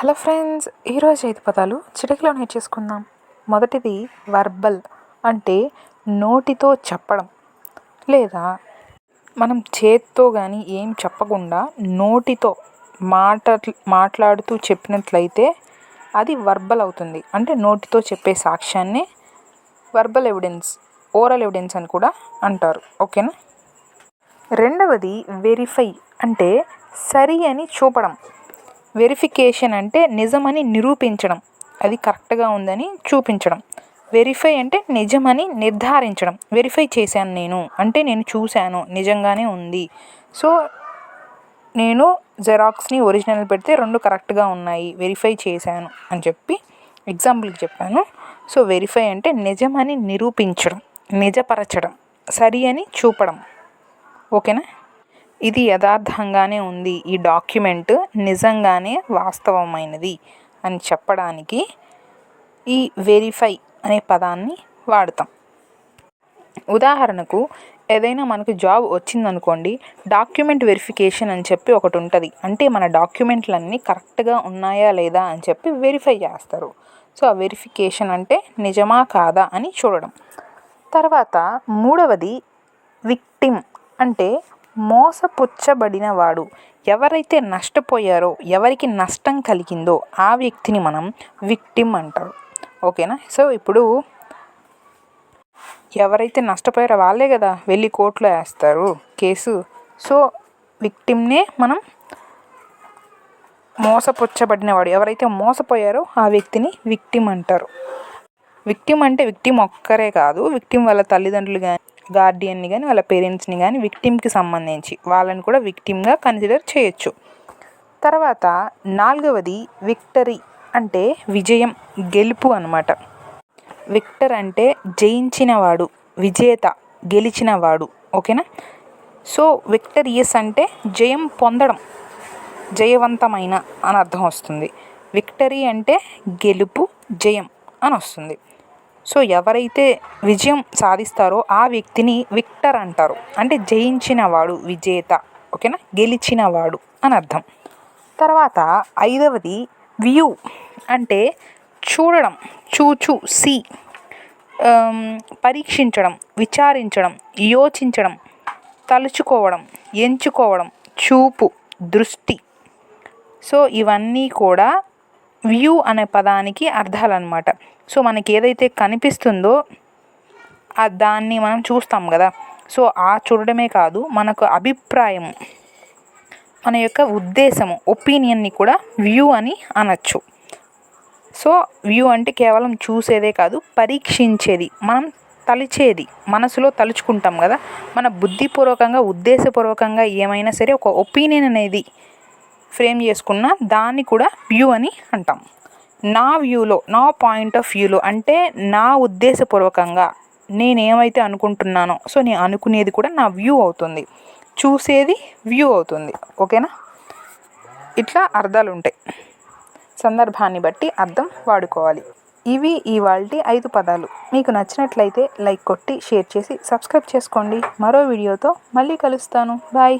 Hello friends, ఈరోజు 5 పదాలు చిటికలో నేర్చేసుకుందాం. మొదటిది వర్బల్, అంటే నోటితో చెప్పడం లేదా మనం చేత్తో కానీ ఏం చెప్పకుండా నోటితో మాట్లాడుతూ చెప్పినట్లయితే అది వర్బల్ అవుతుంది. అంటే నోటితో చెప్పే సాక్ష్యాన్ని వర్బల్ ఎవిడెన్స్, ఓరల్ ఎవిడెన్స్ అని కూడా అంటారు. ఓకేనా. రెండవది వెరిఫై, అంటే సరి అని చూపడం. వెరిఫికేషన్ అంటే నిజమని నిరూపించడం, అది కరెక్ట్గా ఉందని చూపించడం. వెరిఫై అంటే నిజమని నిర్ధారించడం. వెరిఫై చేశాను నేను అంటే నేను చూశాను, నిజంగానే ఉంది. సో నేను జెరాక్స్ని ఒరిజినల్ పెడితే 2 కరెక్ట్గా ఉన్నాయి, వెరిఫై చేశాను అని చెప్పి ఎగ్జాంపుల్కి చెప్పాను. సో వెరిఫై అంటే నిజమని నిరూపించడం, నిజపరచడం, సరి అని చూపడం. ఓకేనా. ఇది యథార్థంగానే ఉంది, ఈ డాక్యుమెంట్ నిజంగానే వాస్తవమైనది అని చెప్పడానికి ఈ వెరిఫై అనే పదాన్ని వాడతాం. ఉదాహరణకు ఏదైనా మనకు జాబ్ వచ్చిందనుకోండి, డాక్యుమెంట్ వెరిఫికేషన్ అని చెప్పి ఒకటి ఉంటుంది. అంటే మన డాక్యుమెంట్లన్నీ కరెక్ట్గా ఉన్నాయా లేదా అని చెప్పి వెరిఫై చేస్తారు. సో ఆ వెరిఫికేషన్ అంటే నిజమా కాదా అని చూడడం. తర్వాత మూడవది విక్టిమ్, అంటే మోసపుచ్చబడినవాడు. ఎవరైతే నష్టపోయారో, ఎవరికి నష్టం కలిగిందో ఆ వ్యక్తిని మనం విక్టిమ్ అంటారు. ఓకేనా. సో ఇప్పుడు ఎవరైతే నష్టపోయారో వాళ్ళే కదా వెళ్ళి కోర్టులో వేస్తారు కేసు. సో విక్టిమ్నే మనం మోసపుచ్చబడినవాడు, ఎవరైతే మోసపోయారో ఆ వ్యక్తిని విక్టిమ్ అంటారు. విక్టిమ్ అంటే విక్టిమ్ ఒక్కరే కాదు, విక్టిమ్ వాళ్ళ తల్లిదండ్రులు కానీ, గార్డియన్ని కానీ, వాళ్ళ పేరెంట్స్ని కానీ విక్టిమ్కి సంబంధించి వాళ్ళని కూడా విక్టిమ్గా కన్సిడర్ చేయొచ్చు. తర్వాత నాలుగవది విక్టరీ, అంటే విజయం, గెలుపు అన్నమాట. విక్టర్ అంటే జయించినవాడు, విజేత, గెలిచినవాడు. ఓకేనా. సో విక్టరియస్ అంటే జయం పొందడం, జయవంతమైన అని అర్థం వస్తుంది. విక్టరీ అంటే గెలుపు, జయం అని వస్తుంది. సో ఎవరైతే విజయం సాధిస్తారో ఆ వ్యక్తిని విక్టర్ అంటారు. అంటే జయించినవాడు, విజేత. ఓకేనా, గెలిచినవాడు అని అర్థం. తర్వాత ఐదవది వ్యూ, అంటే చూడడం, సీ, పరీక్షించడం, విచారించడం, యోచించడం, తలుచుకోవడం, ఎంచుకోవడం, చూపు, దృష్టి. సో ఇవన్నీ కూడా వ్యూ అనే పదానికి అర్థాలు అన్నమాట. సో మనకి ఏదైతే కనిపిస్తుందో దాన్ని మనం చూస్తాం కదా. సో ఆ చూడడమే కాదు, మనకు అభిప్రాయం, మన యొక్క ఉద్దేశము, ఒపీనియన్ని కూడా వ్యూ అని అనొచ్చు. సో వ్యూ అంటే కేవలం చూసేదే కాదు, పరీక్షించేది, మనం తలిచేది, మనసులో తలుచుకుంటాం కదా. మన బుద్ధిపూర్వకంగా, ఉద్దేశపూర్వకంగా ఏమైనా సరే ఒక ఒపీనియన్ అనేది ఫ్రేమ్ చేసుకున్న దాన్ని కూడా వ్యూ అని అంటాం. నా వ్యూలో, నా పాయింట్ ఆఫ్ వ్యూలో అంటే నా ఉద్దేశపూర్వకంగా నేనేమైతే అనుకుంటున్నానో, సో నేను అనుకునేది కూడా నా వ్యూ అవుతుంది, చూసేది వ్యూ అవుతుంది. ఓకేనా. ఇట్లా అర్థాలు ఉంటాయి, సందర్భాన్ని బట్టి అర్థం వాడుకోవాలి. ఇవి ఇవాల్టి 5 పదాలు. మీకు నచ్చినట్లయితే లైక్ కొట్టి షేర్ చేసి సబ్స్క్రైబ్ చేసుకోండి. మరో వీడియోతో మళ్ళీ కలుస్తాను. బాయ్.